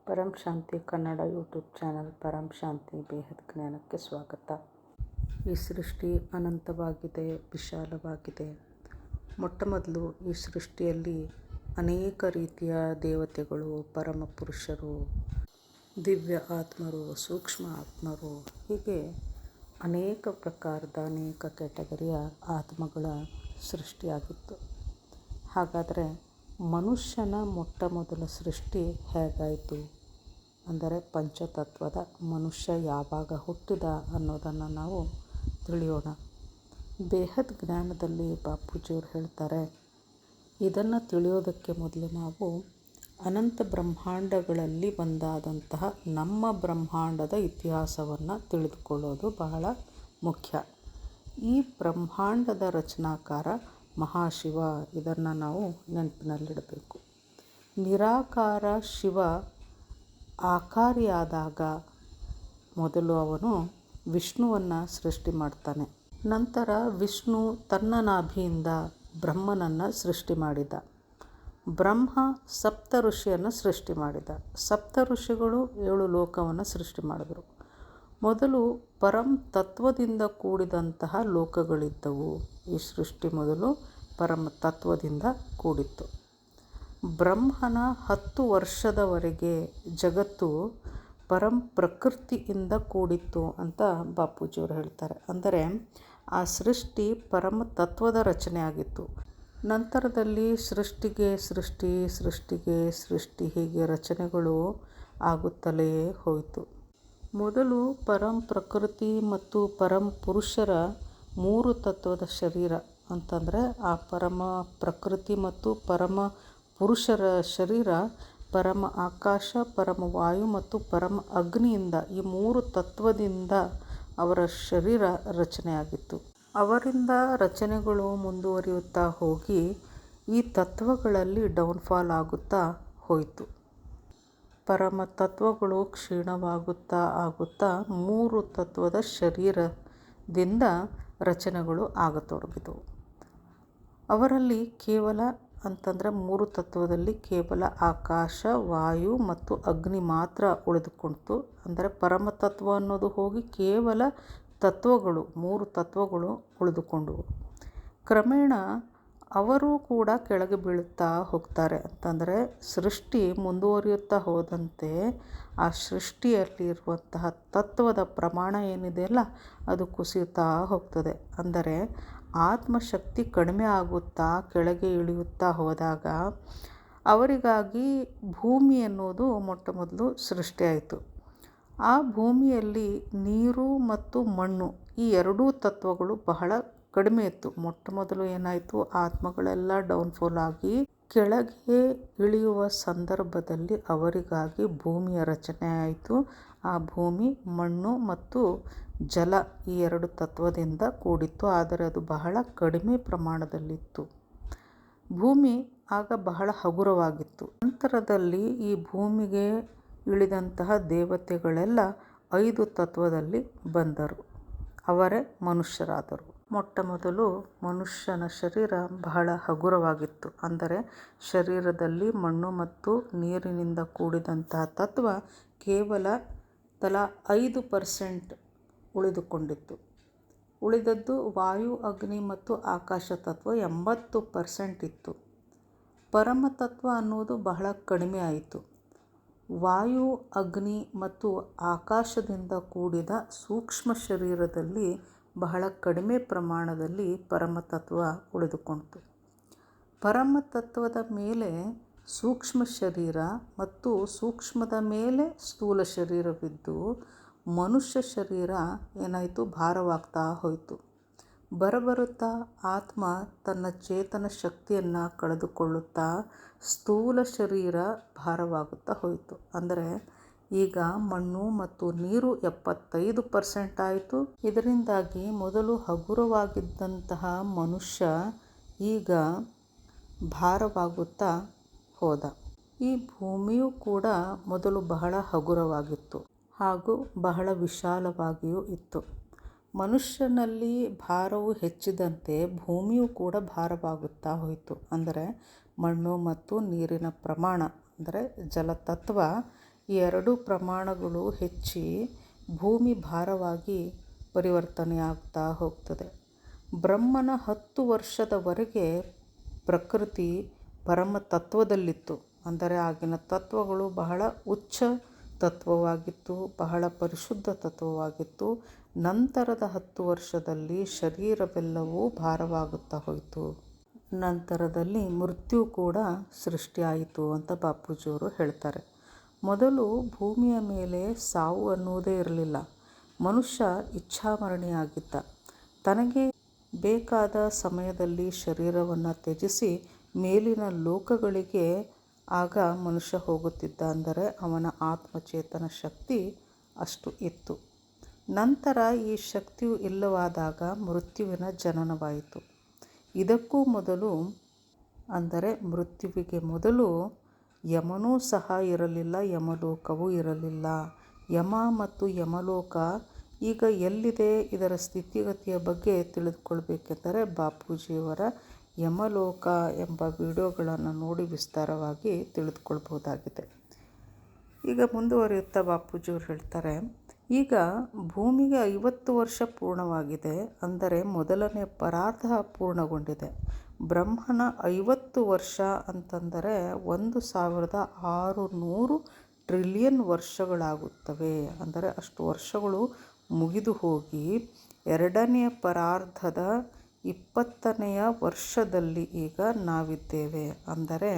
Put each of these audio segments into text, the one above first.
ಪರಂ ಶಾಂತಿ Kannada YouTube channel ಪರಂ ಶಾಂತಿ ಬೇಹದ್ ಜ್ಞಾನಕ್ಕೆ ಸ್ವಾಗತ. ಈ ಸೃಷ್ಟಿ ಅನಂತವಾಗಿದೆ, ವಿಶಾಲವಾಗಿದೆ. ಮೊಟ್ಟಮೊದಲು ಈ ಸೃಷ್ಟಿಯಲ್ಲಿ ಅನೇಕ ರೀತಿಯ ದೇವತೆಗಳು, ಪರಮ ಪುರುಷರು, ದಿವ್ಯ ಆತ್ಮರು, ಸೂಕ್ಷ್ಮ ಆತ್ಮರು, ಹೀಗೆ ಅನೇಕ ಪ್ರಕಾರದ ಅನೇಕ ಕ್ಯಾಟಗರಿಯ ಆತ್ಮಗಳ ಸೃಷ್ಟಿಯಾಗಿತ್ತು. ಹಾಗಾದರೆ ಮನುಷ್ಯನ ಮೊಟ್ಟ ಮೊದಲ ಸೃಷ್ಟಿ ಹೇಗಾಯಿತು ಅಂದರೆ ಪಂಚತತ್ವದ ಮನುಷ್ಯ ಯಾವಾಗ ಹುಟ್ಟಿದ ಅನ್ನೋದನ್ನು ನಾವು ತಿಳಿಯೋಣ. ಬೇಹದ್ ಜ್ಞಾನದಲ್ಲಿ ಬಾಪೂಜಿಯವರು ಹೇಳ್ತಾರೆ, ಇದನ್ನು ತಿಳಿಯೋದಕ್ಕೆ ಮೊದಲು ನಾವು ಅನಂತ ಬ್ರಹ್ಮಾಂಡಗಳಲ್ಲಿ ಒಂದಾದಂತಹ ನಮ್ಮ ಬ್ರಹ್ಮಾಂಡದ ಇತಿಹಾಸವನ್ನು ತಿಳಿದುಕೊಳ್ಳೋದು ಬಹಳ ಮುಖ್ಯ. ಈ ಬ್ರಹ್ಮಾಂಡದ ರಚನಾಕಾರ ಮಹಾಶಿವ. ಇದನ್ನು ನಾವು ನೆನಪಿನಲ್ಲಿಡಬೇಕು. ನಿರಾಕಾರ ಶಿವ ಆಕಾರಿಯಾದಾಗ ಮೊದಲು ಅವನು ವಿಷ್ಣುವನ್ನು ಸೃಷ್ಟಿ ಮಾಡ್ತಾನೆ. ನಂತರ ವಿಷ್ಣು ತನ್ನ ನಾಭಿಯಿಂದ ಬ್ರಹ್ಮನನ್ನು ಸೃಷ್ಟಿ ಮಾಡಿದ. ಬ್ರಹ್ಮ ಸಪ್ತ ಋಷಿಯನ್ನು ಸೃಷ್ಟಿ ಮಾಡಿದ. ಸಪ್ತ ಋಷಿಗಳು 7 ಲೋಕವನ್ನು ಸೃಷ್ಟಿ ಮಾಡಿದರು. ಮೊದಲು ಪರಂ ತತ್ವದಿಂದ ಕೂಡಿದಂತಹ ಲೋಕಗಳಿದ್ದವು. ಈ ಸೃಷ್ಟಿ ಮೊದಲು ಪರಮ ತತ್ವದಿಂದ ಕೂಡಿತ್ತು. ಬ್ರಹ್ಮನ 10 ವರ್ಷದವರೆಗೆ ಜಗತ್ತು ಪರಂ ಪ್ರಕೃತಿಯಿಂದ ಕೂಡಿತ್ತು ಅಂತ ಬಾಪೂಜಿಯವರು ಹೇಳ್ತಾರೆ. ಅಂದರೆ ಆ ಸೃಷ್ಟಿ ಪರಮ ತತ್ವದ ರಚನೆ ಆಗಿತ್ತು. ನಂತರದಲ್ಲಿ ಸೃಷ್ಟಿಗೆ ಸೃಷ್ಟಿ ಹೀಗೆ ರಚನೆಗಳು ಆಗುತ್ತಲೇ ಹೋಯಿತು. ಮೊದಲು ಪರಂ ಪ್ರಕೃತಿ ಮತ್ತು ಪರಂ ಪುರುಷರ 3 ತತ್ವದ ಶರೀರ ಅಂತಂದರೆ ಆ ಪರಮ ಪ್ರಕೃತಿ ಮತ್ತು ಪರಮ ಪುರುಷರ ಶರೀರ ಪರಮ ಆಕಾಶ, ಪರಮ ವಾಯು ಮತ್ತು ಪರಮ ಅಗ್ನಿಯಿಂದ ಈ 3 ತತ್ವದಿಂದ ಅವರ ಶರೀರ ರಚನೆಯಾಗಿತ್ತು. ಅವರಿಂದ ರಚನೆಗಳು ಮುಂದುವರಿಯುತ್ತಾ ಹೋಗಿ ಈ ತತ್ವಗಳಲ್ಲಿ ಡೌನ್ಫಾಲ್ ಆಗುತ್ತಾ ಹೋಯಿತು. ಪರಮ ತತ್ವಗಳು ಕ್ಷೀಣವಾಗುತ್ತಾ 3 ತತ್ವದ ಶರೀರದಿಂದ ರಚನೆಗಳು ಆಗತೊಡಗಿದವು. ಅವರಲ್ಲಿ ಕೇವಲ ಅಂತಂದರೆ 3 ತತ್ವದಲ್ಲಿ ಕೇವಲ ಆಕಾಶ, ವಾಯು ಮತ್ತು ಅಗ್ನಿ ಮಾತ್ರ ಉಳಿದುಕೊಂಡಿತು. ಅಂದರೆ ಪರಮತತ್ವ ಅನ್ನೋದು ಹೋಗಿ ಕೇವಲ ತತ್ವಗಳು 3 ತತ್ವಗಳು ಉಳಿದುಕೊಂಡವು. ಕ್ರಮೇಣ ಅವರು ಕೂಡ ಕೆಳಗೆ ಬೀಳುತ್ತಾ ಹೋಗ್ತಾರೆ. ಅಂತಂದರೆ ಸೃಷ್ಟಿ ಮುಂದುವರಿಯುತ್ತಾ ಹೋದಂತೆ ಆ ಸೃಷ್ಟಿಯಲ್ಲಿರುವಂತಹ ತತ್ವದ ಪ್ರಮಾಣ ಏನಿದೆಯಲ್ಲ ಅದು ಕುಸಿಯುತ್ತಾ ಹೋಗ್ತದೆ. ಅಂದರೆ ಆತ್ಮಶಕ್ತಿ ಕಡಿಮೆ ಆಗುತ್ತಾ ಕೆಳಗೆ ಇಳಿಯುತ್ತಾ ಹೋದಾಗ ಅವರಿಗಾಗಿ ಭೂಮಿ ಎನ್ನುವುದು ಮೊಟ್ಟ ಮೊದಲು ಸೃಷ್ಟಿಯಾಯಿತು. ಆ ಭೂಮಿಯಲ್ಲಿ ನೀರು ಮತ್ತು ಮಣ್ಣು ಈ 2 ತತ್ವಗಳು ಬಹಳ ಕಡಿಮೆ ಇತ್ತು. ಮೊಟ್ಟ ಮೊದಲು ಏನಾಯಿತು, ಆತ್ಮಗಳೆಲ್ಲ ಡೌನ್ಫಾಲ್ ಆಗಿ ಕೆಳಗೆ ಇಳಿಯುವ ಸಂದರ್ಭದಲ್ಲಿ ಅವರಿಗಾಗಿ ಭೂಮಿಯ ರಚನೆ ಆಯಿತು. ಆ ಭೂಮಿ ಮಣ್ಣು ಮತ್ತು ಜಲ ಈ 2 ತತ್ವದಿಂದ ಕೂಡಿತ್ತು. ಆದರೆ ಅದು ಬಹಳ ಕಡಿಮೆ ಪ್ರಮಾಣದಲ್ಲಿತ್ತು. ಭೂಮಿ ಆಗ ಬಹಳ ಹಗುರವಾಗಿತ್ತು. ನಂತರದಲ್ಲಿ ಈ ಭೂಮಿಗೆ ಇಳಿದಂತಹ ದೇವತೆಗಳೆಲ್ಲ 5 ತತ್ವದಲ್ಲಿ ಬಂದರು. ಅವರೇ ಮನುಷ್ಯರಾದರು. ಮೊಟ್ಟ ಮೊದಲು ಮನುಷ್ಯನ ಶರೀರ ಬಹಳ ಹಗುರವಾಗಿತ್ತು. ಅಂದರೆ ಶರೀರದಲ್ಲಿ ಮಣ್ಣು ಮತ್ತು ನೀರಿನಿಂದ ಕೂಡಿದಂತಹ ತತ್ವ ಕೇವಲ ತಲಾ 5% ಉಳಿದುಕೊಂಡಿತ್ತು. ಉಳಿದದ್ದು ವಾಯು, ಅಗ್ನಿ ಮತ್ತು ಆಕಾಶ ತತ್ವ 80% ಇತ್ತು. ಪರಮತತ್ವ ಅನ್ನೋದು ಬಹಳ ಕಡಿಮೆ ಆಯಿತು. ವಾಯು, ಅಗ್ನಿ ಮತ್ತು ಆಕಾಶದಿಂದ ಕೂಡಿದ ಸೂಕ್ಷ್ಮ ಶರೀರದಲ್ಲಿ ಬಹಳ ಕಡಿಮೆ ಪ್ರಮಾಣದಲ್ಲಿ ಪರಮತತ್ವ ಉಳಿದುಕೊಂಡಿತು. ಪರಮತತ್ವದ ಮೇಲೆ ಸೂಕ್ಷ್ಮ ಶರೀರ ಮತ್ತು ಸೂಕ್ಷ್ಮದ ಮೇಲೆ ಸ್ಥೂಲ ಶರೀರವಿದ್ದು ಮನುಷ್ಯ ಶರೀರ ಏನಾಯಿತು, ಭಾರವಾಗ್ತಾ ಹೋಯಿತು. ಬರಬರುತ್ತಾ ಆತ್ಮ ತನ್ನ ಚೇತನ ಶಕ್ತಿಯನ್ನು ಕಳೆದುಕೊಳ್ಳುತ್ತಾ ಸ್ಥೂಲ ಶರೀರ ಭಾರವಾಗುತ್ತಾ ಹೋಯಿತು. ಅಂದರೆ ಈಗ ಮಣ್ಣು ಮತ್ತು ನೀರು 75% ಆಯಿತು. ಇದರಿಂದಾಗಿ ಮೊದಲು ಹಗುರವಾಗಿದ್ದಂತಹ ಮನುಷ್ಯ ಈಗ ಭಾರವಾಗುತ್ತಾ ಹೋದ. ಈ ಭೂಮಿಯೂ ಕೂಡ ಮೊದಲು ಬಹಳ ಹಗುರವಾಗಿತ್ತು ಹಾಗೂ ಬಹಳ ವಿಶಾಲವಾಗಿಯೂ ಇತ್ತು. ಮನುಷ್ಯನಲ್ಲಿ ಭಾರವು ಹೆಚ್ಚಿದಂತೆ ಭೂಮಿಯೂ ಕೂಡ ಭಾರವಾಗುತ್ತಾ ಹೋಯಿತು. ಅಂದರೆ ಮಣ್ಣು ಮತ್ತು ನೀರಿನ ಪ್ರಮಾಣ ಅಂದರೆ ಜಲತತ್ವ ಈ ಎರಡೂ ಪ್ರಮಾಣಗಳು ಹೆಚ್ಚಿ ಭೂಮಿ ಭಾರವಾಗಿ ಪರಿವರ್ತನೆಯಾಗ್ತಾ ಹೋಗ್ತದೆ. ಬ್ರಹ್ಮನ 10 ವರ್ಷದವರೆಗೆ ಪ್ರಕೃತಿ ಪರಮ ತತ್ವದಲ್ಲಿತ್ತು. ಅಂದರೆ ಆಗಿನ ತತ್ವಗಳು ಬಹಳ ಉಚ್ಚ ತತ್ವವಾಗಿತ್ತು, ಬಹಳ ಪರಿಶುದ್ಧ ತತ್ವವಾಗಿತ್ತು. ನಂತರದ 10 ವರ್ಷದಲ್ಲಿ ಶರೀರವೆಲ್ಲವೂ ಭಾರವಾಗುತ್ತಾ ಹೋಯಿತು. ನಂತರದಲ್ಲಿ ಮೃತ್ಯು ಕೂಡ ಸೃಷ್ಟಿಯಾಯಿತು ಅಂತ ಬಾಪೂಜಿಯವರು ಹೇಳ್ತಾರೆ. ಮೊದಲು ಭೂಮಿಯ ಮೇಲೆ ಸಾವು ಅನ್ನುವುದೇ ಇರಲಿಲ್ಲ. ಮನುಷ್ಯ ಇಚ್ಛಾಮರಣಿಯಾಗಿದ್ದ. ತನಗೆ ಬೇಕಾದ ಸಮಯದಲ್ಲಿ ಶರೀರವನ್ನು ತ್ಯಜಿಸಿ ಮೇಲಿನ ಲೋಕಗಳಿಗೆ ಆಗ ಮನುಷ್ಯ ಹೋಗುತ್ತಿದ್ದ. ಅಂದರೆ ಅವನ ಆತ್ಮಚೇತನ ಶಕ್ತಿ ಅಷ್ಟು ಇತ್ತು. ನಂತರ ಈ ಶಕ್ತಿಯು ಇಲ್ಲವಾದಾಗ ಮೃತ್ಯುವಿನ ಜನನವಾಯಿತು. ಇದಕ್ಕೂ ಮೊದಲು, ಅಂದರೆ ಮೃತ್ಯುವಿಗೆ ಮೊದಲು ಯಮನೂ ಸಹ ಇರಲಿಲ್ಲ, ಯಮಲೋಕವೂ ಇರಲಿಲ್ಲ. ಯಮ ಮತ್ತು ಯಮಲೋಕ ಈಗ ಎಲ್ಲಿದೆ, ಇದರ ಸ್ಥಿತಿಗತಿಯ ಬಗ್ಗೆ ತಿಳಿದುಕೊಳ್ಬೇಕೆಂದರೆ ಬಾಪೂಜಿಯವರ ಯಮಲೋಕ ಎಂಬ ವಿಡಿಯೋಗಳನ್ನು ನೋಡಿ ವಿಸ್ತಾರವಾಗಿ ತಿಳಿದುಕೊಳ್ಬಹುದಾಗಿದೆ. ಈಗ ಮುಂದುವರಿಯುತ್ತಾ ಬಾಪೂಜಿಯವರು ಹೇಳ್ತಾರೆ, ಈಗ ಭೂಮಿಗೆ 50 ವರ್ಷ ಪೂರ್ಣವಾಗಿದೆ. ಅಂದರೆ ಮೊದಲನೇ ಪರಾರ್ಧ ಪೂರ್ಣಗೊಂಡಿದೆ. ಬ್ರಹ್ಮನ 50 ವರ್ಷ ಅಂತಂದರೆ 1600 ಟ್ರಿಲಿಯನ್ ವರ್ಷಗಳಾಗುತ್ತವೆ. ಅಂದರೆ ಅಷ್ಟು ವರ್ಷಗಳು ಮುಗಿದು ಹೋಗಿ ಎರಡನೆಯ ಪರಾರ್ಧದ 20ನೆಯ ವರ್ಷದಲ್ಲಿ ಈಗ ನಾವಿದ್ದೇವೆ. ಅಂದರೆ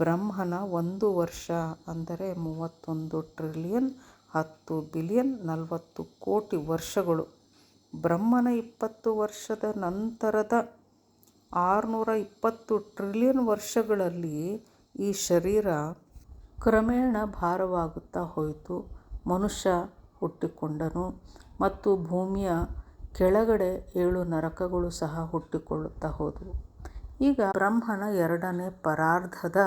ಬ್ರಹ್ಮನ 1 ವರ್ಷ ಅಂದರೆ 31 ಟ್ರಿಲಿಯನ್ 10 ಬಿಲಿಯನ್ 40 ಕೋಟಿ ವರ್ಷಗಳು. ಬ್ರಹ್ಮನ 20 ವರ್ಷದ ನಂತರದ 620 ಟ್ರಿಲಿಯನ್ ವರ್ಷಗಳಲ್ಲಿ ಈ ಶರೀರ ಕ್ರಮೇಣ ಭಾರವಾಗುತ್ತಾ ಹೋಯಿತು. ಮನುಷ್ಯ ಹುಟ್ಟಿಕೊಂಡನು ಮತ್ತು ಭೂಮಿಯ ಕೆಳಗಡೆ 7 ನರಕಗಳು ಸಹ ಹುಟ್ಟಿಕೊಳ್ಳುತ್ತಾ ಹೋದವು. ಈಗ ಬ್ರಹ್ಮನ ಎರಡನೇ ಪರಾರ್ಧದ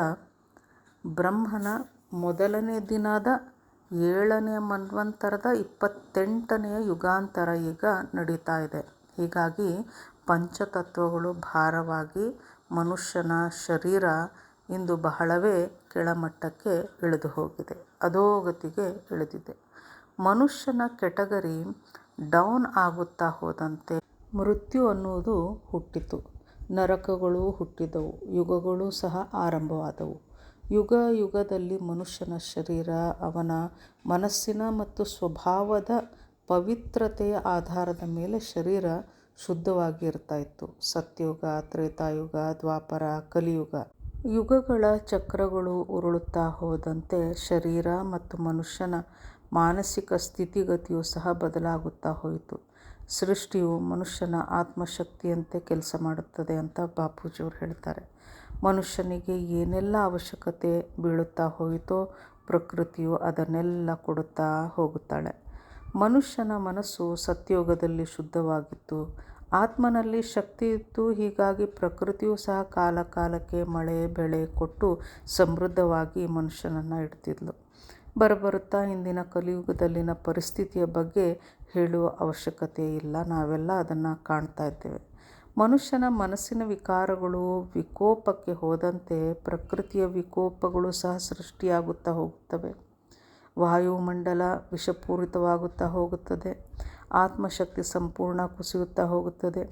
ಬ್ರಹ್ಮನ ಮೊದಲನೇ ದಿನದ 7ನೇ ಮನ್ವಂತರದ 28ನೆಯ ಯುಗಾಂತರ ಈಗ ನಡೀತಾ ಇದೆ. ಹೀಗಾಗಿ ಪಂಚತತ್ವಗಳು ಭಾರವಾಗಿ ಮನುಷ್ಯನ ಶರೀರ ಇಂದು ಬಹಳವೇ ಕೆಳಮಟ್ಟಕ್ಕೆ ಇಳಿದು ಹೋಗಿದೆ, ಅಧೋಗತಿಗೆ ಇಳಿದಿದೆ. ಮನುಷ್ಯನ ಕೆಟಗರಿ ಡೌನ್ ಆಗುತ್ತಾ ಹೋದಂತೆ ಮೃತ್ಯು ಅನ್ನುವುದು ಹುಟ್ಟಿತು, ನರಕಗಳು ಹುಟ್ಟಿದವು, ಯುಗಗಳು ಸಹ ಆರಂಭವಾದವು. ಯುಗ ಯುಗದಲ್ಲಿ ಮನುಷ್ಯನ ಶರೀರ ಅವನ ಮನಸ್ಸಿನ ಮತ್ತು ಸ್ವಭಾವದ ಪವಿತ್ರತೆಯ ಆಧಾರದ ಮೇಲೆ ಶರೀರ ಶುದ್ಧವಾಗಿ ಇರ್ತಾ ಇತ್ತು. ಸತ್ಯಯುಗ, ತ್ರೇತಾಯುಗ, ದ್ವಾಪರ, ಕಲಿಯುಗ ಯುಗಗಳ ಚಕ್ರಗಳು ಉರುಳುತ್ತಾ ಹೋದಂತೆ ಶರೀರ ಮತ್ತು ಮನುಷ್ಯನ ಮಾನಸಿಕ ಸ್ಥಿತಿಗತಿಯು ಸಹ ಬದಲಾಗುತ್ತಾ ಹೋಯಿತು. ಸೃಷ್ಟಿಯು ಮನುಷ್ಯನ ಆತ್ಮಶಕ್ತಿಯಂತೆ ಕೆಲಸ ಮಾಡುತ್ತದೆ ಅಂತ ಬಾಪೂಜಿಯವರು ಹೇಳ್ತಾರೆ. ಮನುಷ್ಯನಿಗೆ ಏನೆಲ್ಲ ಅವಶ್ಯಕತೆ ಬೀಳುತ್ತಾ ಹೋಯಿತೋ ಪ್ರಕೃತಿಯು ಅದನ್ನೆಲ್ಲ ಕೊಡುತ್ತಾ ಹೋಗುತ್ತಾಳೆ. ಮನುಷ್ಯನ ಮನಸ್ಸು ಸತ್ಯಯುಗದಲ್ಲಿ ಶುದ್ಧವಾಗಿತ್ತು, ಆತ್ಮನಲ್ಲಿ ಶಕ್ತಿ ಇತ್ತು. ಹೀಗಾಗಿ ಪ್ರಕೃತಿಯು ಸಹ ಕಾಲ ಕಾಲಕ್ಕೆ ಮಳೆ ಬೆಳೆ ಕೊಟ್ಟು ಸಮೃದ್ಧವಾಗಿ ಮನುಷ್ಯನನ್ನು ಇಡ್ತಿದ್ಲು. ಬರಬರುತ್ತಾ ಇಂದಿನ ಕಲಿಯುಗದಲ್ಲಿನ ಪರಿಸ್ಥಿತಿಯ ಬಗ್ಗೆ ಹೇಳುವ ಅವಶ್ಯಕತೆ ಇಲ್ಲ, ನಾವೆಲ್ಲ ಅದನ್ನು ಕಾಣ್ತಾ ಇದ್ದೇವೆ. ಮನುಷ್ಯನ ಮನಸ್ಸಿನ ವಿಕಾರಗಳು ವಿಕೋಪಕ್ಕೆ ಹೋದಂತೆ ಪ್ರಕೃತಿಯ ವಿಕೋಪಗಳು ಸಹ ಸೃಷ್ಟಿಯಾಗುತ್ತಾ ಹೋಗುತ್ತವೆ. ವಾಯುಮಂಡಲ ವಿಷಪೂರಿತವಾಗುತ್ತಾ ಹೋಗುತ್ತದೆ, ಆತ್ಮಶಕ್ತಿ ಸಂಪೂರ್ಣ ಕುಸಿಯುತ್ತಾ ಹೋಗುತ್ತದೆ.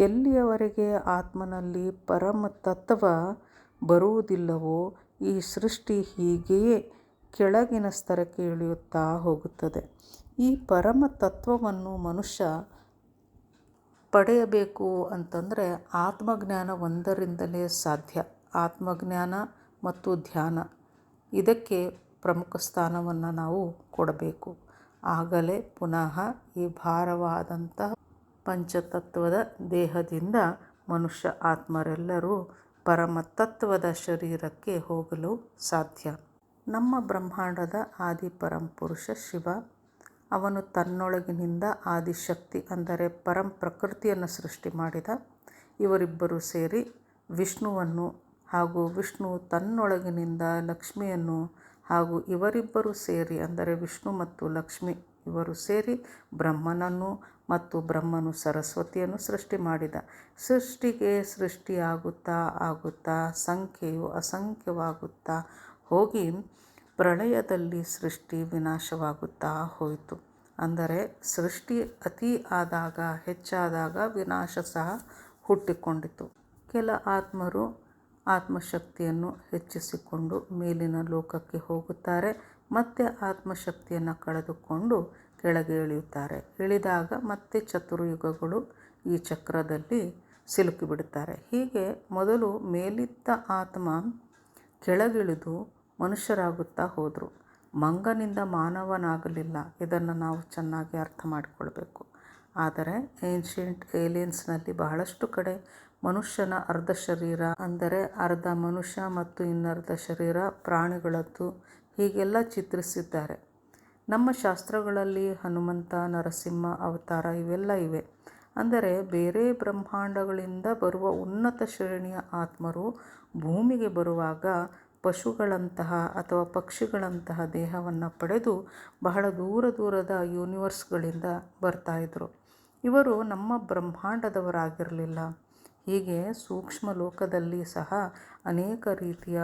ಎಲ್ಲಿಯವರೆಗೆ ಆತ್ಮನಲ್ಲಿ ಪರಮ ತತ್ವ ಬರುವುದಿಲ್ಲವೋ ಈ ಸೃಷ್ಟಿ ಹೀಗೆಯೇ ಕೆಳಗಿನ ಸ್ತರಕ್ಕೆ ಇಳಿಯುತ್ತಾ ಹೋಗುತ್ತದೆ. ಈ ಪರಮ ತತ್ವವನ್ನು ಮನುಷ್ಯ ಪಡೆಯಬೇಕು ಅಂತಂದರೆ ಆತ್ಮಜ್ಞಾನ ಒಂದರಿಂದಲೇ ಸಾಧ್ಯ. ಆತ್ಮಜ್ಞಾನ ಮತ್ತು ಧ್ಯಾನ ಇದಕ್ಕೆ ಪ್ರಮುಖ ಸ್ಥಾನವನ್ನು ನಾವು ಕೊಡಬೇಕು. ಆಗಲೇ ಪುನಃ ಈ ಭಾರವಾದಂತಹ ಪಂಚತತ್ವದ ದೇಹದಿಂದ ಮನುಷ್ಯ ಆತ್ಮರೆಲ್ಲರೂ ಪರಮತತ್ವದ ಶರೀರಕ್ಕೆ ಹೋಗಲು ಸಾಧ್ಯ. ನಮ್ಮ ಬ್ರಹ್ಮಾಂಡದ ಆದಿ ಪರಂಪುರುಷ ಶಿವ, ಅವನು ತನ್ನೊಳಗಿನಿಂದ ಆದಿಶಕ್ತಿ ಅಂದರೆ ಪರಂ ಪ್ರಕೃತಿಯನ್ನು ಸೃಷ್ಟಿ ಮಾಡಿದ. ಇವರಿಬ್ಬರು ಸೇರಿ ವಿಷ್ಣುವನ್ನು ಹಾಗೂ ವಿಷ್ಣು ತನ್ನೊಳಗಿನಿಂದ ಲಕ್ಷ್ಮಿಯನ್ನು ಹಾಗೂ ಇವರಿಬ್ಬರು ಸೇರಿ ಅಂದರೆ ವಿಷ್ಣು ಮತ್ತು ಲಕ್ಷ್ಮಿ ಇವರು ಸೇರಿ ಬ್ರಹ್ಮನನ್ನು ಮತ್ತು ಬ್ರಹ್ಮನು ಸರಸ್ವತಿಯನ್ನು ಸೃಷ್ಟಿ ಮಾಡಿದ. ಸೃಷ್ಟಿಗೆ ಸೃಷ್ಟಿಯಾಗುತ್ತಾ ಆಗುತ್ತಾ ಸಂಖ್ಯೆಯು ಅಸಂಖ್ಯವಾಗುತ್ತಾ ಹೋಗಿ ಪ್ರಳಯದಲ್ಲಿ ಸೃಷ್ಟಿ ವಿನಾಶವಾಗುತ್ತಾ ಹೋಯಿತು. ಅಂದರೆ ಸೃಷ್ಟಿ ಅತಿ ಆದಾಗ, ಹೆಚ್ಚಾದಾಗ ವಿನಾಶ ಸಹ ಹುಟ್ಟಿಕೊಂಡಿತು. ಕೆಲ ಆತ್ಮರು ಆತ್ಮಶಕ್ತಿಯನ್ನು ಹೆಚ್ಚಿಸಿಕೊಂಡು ಮೇಲಿನ ಲೋಕಕ್ಕೆ ಹೋಗುತ್ತಾರೆ, ಮತ್ತೆ ಆತ್ಮಶಕ್ತಿಯನ್ನು ಕಳೆದುಕೊಂಡು ಕೆಳಗೆ ಇಳಿಯುತ್ತಾರೆ. ಇಳಿದಾಗ ಮತ್ತೆ ಚತುರ್ಯುಗಗಳು ಈ ಚಕ್ರದಲ್ಲಿ ಸಿಲುಕಿಬಿಡುತ್ತಾರೆ. ಹೀಗೆ ಮೊದಲು ಮೇಲಿದ್ದ ಆತ್ಮ ಕೆಳಗಿಳಿದು ಮನುಷ್ಯರಾಗುತ್ತಾ ಹೋದರು. ಮಂಗನಿಂದ ಮಾನವನಾಗಲಿಲ್ಲ. ಇದನ್ನು ನಾವು ಚೆನ್ನಾಗಿ ಅರ್ಥ ಮಾಡಿಕೊಳ್ಬೇಕು. ಆದರೆ ಏನ್ಷಿಯಂಟ್ ಏಲಿಯನ್ಸ್ನಲ್ಲಿ ಬಹಳಷ್ಟು ಕಡೆ ಮನುಷ್ಯನ ಅರ್ಧ ಶರೀರ, ಅಂದರೆ ಅರ್ಧ ಮನುಷ್ಯ ಮತ್ತು ಇನ್ನರ್ಧ ಶರೀರ ಪ್ರಾಣಿಗಳದ್ದು, ಹೀಗೆಲ್ಲ ಚಿತ್ರಿಸಿದ್ದಾರೆ. ನಮ್ಮ ಶಾಸ್ತ್ರಗಳಲ್ಲಿ ಹನುಮಂತ, ನರಸಿಂಹ ಅವತಾರ ಇವೆಲ್ಲ ಇವೆ. ಅಂದರೆ ಬೇರೆ ಬ್ರಹ್ಮಾಂಡಗಳಿಂದ ಬರುವ ಉನ್ನತ ಶ್ರೇಣಿಯ ಆತ್ಮರು ಭೂಮಿಗೆ ಬರುವಾಗ ಪಶುಗಳಂತಹ ಅಥವಾ ಪಕ್ಷಿಗಳಂತಹ ದೇಹವನ್ನು ಪಡೆದು ಬಹಳ ದೂರದ ಯೂನಿವರ್ಸ್ಗಳಿಂದ ಬರ್ತಾಯಿದ್ರು. ಇವರು ನಮ್ಮ ಬ್ರಹ್ಮಾಂಡದವರಾಗಿರಲಿಲ್ಲ. ಹೀಗೆ ಸೂಕ್ಷ್ಮ ಲೋಕದಲ್ಲಿ ಸಹ ಅನೇಕ ರೀತಿಯ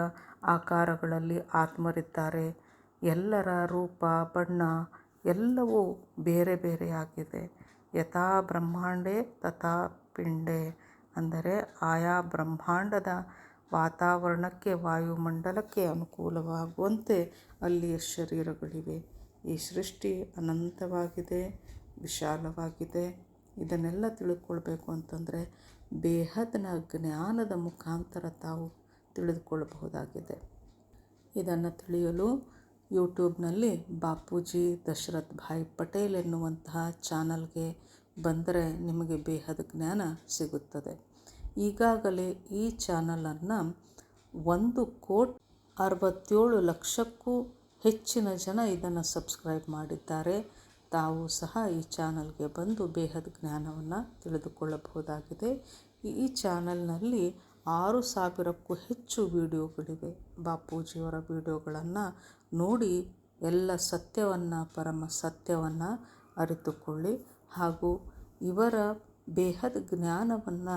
ಆಕಾರಗಳಲ್ಲಿ ಆತ್ಮರಿದ್ದಾರೆ. ಎಲ್ಲರ ರೂಪ, ಬಣ್ಣ ಎಲ್ಲವೂ ಬೇರೆ ಬೇರೆಯಾಗಿದೆ. ಯಥಾ ಬ್ರಹ್ಮಾಂಡೇ ತಥಾ ಪಿಂಡೇ, ಅಂದರೆ ಆಯಾ ಬ್ರಹ್ಮಾಂಡದ ವಾತಾವರಣಕ್ಕೆ, ವಾಯುಮಂಡಲಕ್ಕೆ ಅನುಕೂಲವಾಗುವಂತೆ ಅಲ್ಲಿಯ ಶರೀರಗಳಿವೆ. ಈ ಸೃಷ್ಟಿ ಅನಂತವಾಗಿದೆ, ವಿಶಾಲವಾಗಿದೆ. ಇದನ್ನೆಲ್ಲ ತಿಳ್ಕೊಳ್ಬೇಕು ಅಂತಂದರೆ ಬೇಹದ್ನ ಜ್ಞಾನದ ಮುಖಾಂತರ ತಾವು ತಿಳಿದುಕೊಳ್ಳಬಹುದಾಗಿದೆ. ಇದನ್ನು ತಿಳಿಯಲು ಯೂಟ್ಯೂಬ್ನಲ್ಲಿ ಬಾಪೂಜಿ ದಶರಥ್ ಭಾಯ್ ಪಟೇಲ್ ಎನ್ನುವಂತಹ ಚಾನಲ್ಗೆ ಬಂದರೆ ನಿಮಗೆ ಬೇಹದ್ ಜ್ಞಾನ ಸಿಗುತ್ತದೆ. ಈಗಾಗಲೇ ಈ ಚಾನಲನ್ನು 1,67,00,000 ಹೆಚ್ಚಿನ ಜನ ಇದನ್ನು ಸಬ್ಸ್ಕ್ರೈಬ್ ಮಾಡಿದ್ದಾರೆ. ತಾವು ಸಹ ಈ ಚಾನಲ್ಗೆ ಬಂದು ಬೇಹದ್ ಜ್ಞಾನವನ್ನು ತಿಳಿದುಕೊಳ್ಳಬಹುದಾಗಿದೆ. ಈ ಚಾನಲ್ನಲ್ಲಿ 6,000ಕ್ಕೂ ಹೆಚ್ಚು ವಿಡಿಯೋಗಳಿವೆ. ಬಾಪೂಜಿಯವರ ವಿಡಿಯೋಗಳನ್ನು ನೋಡಿ ಎಲ್ಲ ಸತ್ಯವನ್ನು, ಪರಮ ಸತ್ಯವನ್ನು ಅರಿತುಕೊಳ್ಳಿ. ಹಾಗೂ ಇವರ ಬೇಹದ್ ಜ್ಞಾನವನ್ನು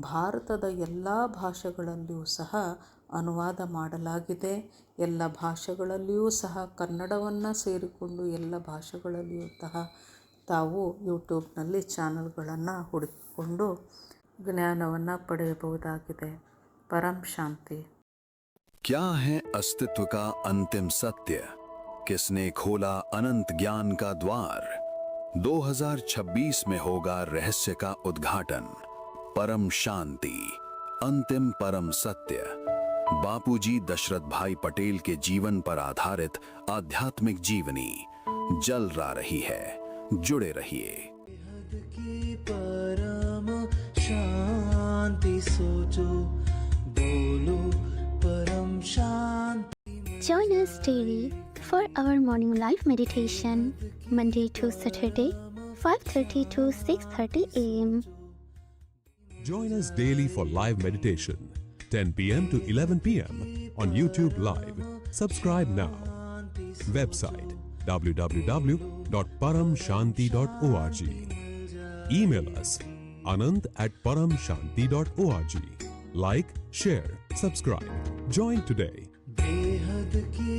ಭಾರತದ ಎಲ್ಲ ಭಾಷೆಗಳಲ್ಲಿಯೂ ಸಹ ಅನುವಾದ ಮಾಡಲಾಗಿದೆ. ಎಲ್ಲ ಭಾಷೆಗಳಲ್ಲಿಯೂ ಸಹ ಕನ್ನಡವನ್ನು ಸೇರಿಕೊಂಡು ಎಲ್ಲ ಭಾಷೆಗಳಲ್ಲಿಯೂ ಸಹ ತಾವು ಯೂಟ್ಯೂಬ್ನಲ್ಲಿ ಚಾನಲ್ಗಳನ್ನು ಹುಡುಕಿಕೊಂಡು ಜ್ಞಾನವನ್ನು ಪಡೆಯಬಹುದಾಗಿದೆ. ಪರಂ ಶಾಂತಿ. क्या है अस्तित्व का अंतिम सत्य? किसने खोला अनंत ज्ञान का द्वार? 2026 में होगा रहस्य का उद्घाटन. परम शांति, अंतिम परम सत्य. बापूजी दशरथ भाई पटेल के जीवन पर आधारित आध्यात्मिक जीवनी जलरा रही है. जुड़े रहिए. परम शांति सोचो, बोलो परम शांति. Join us daily for our morning live meditation, Monday to Saturday, 5:30 to 6:30 a.m. Join us daily for live meditation, 10 p.m. to 11 p.m. on YouTube Live. Subscribe now. Website www.paramshanti.org. Email us anant@paramshanti.org. Like, share, subscribe. Join today. बेहद की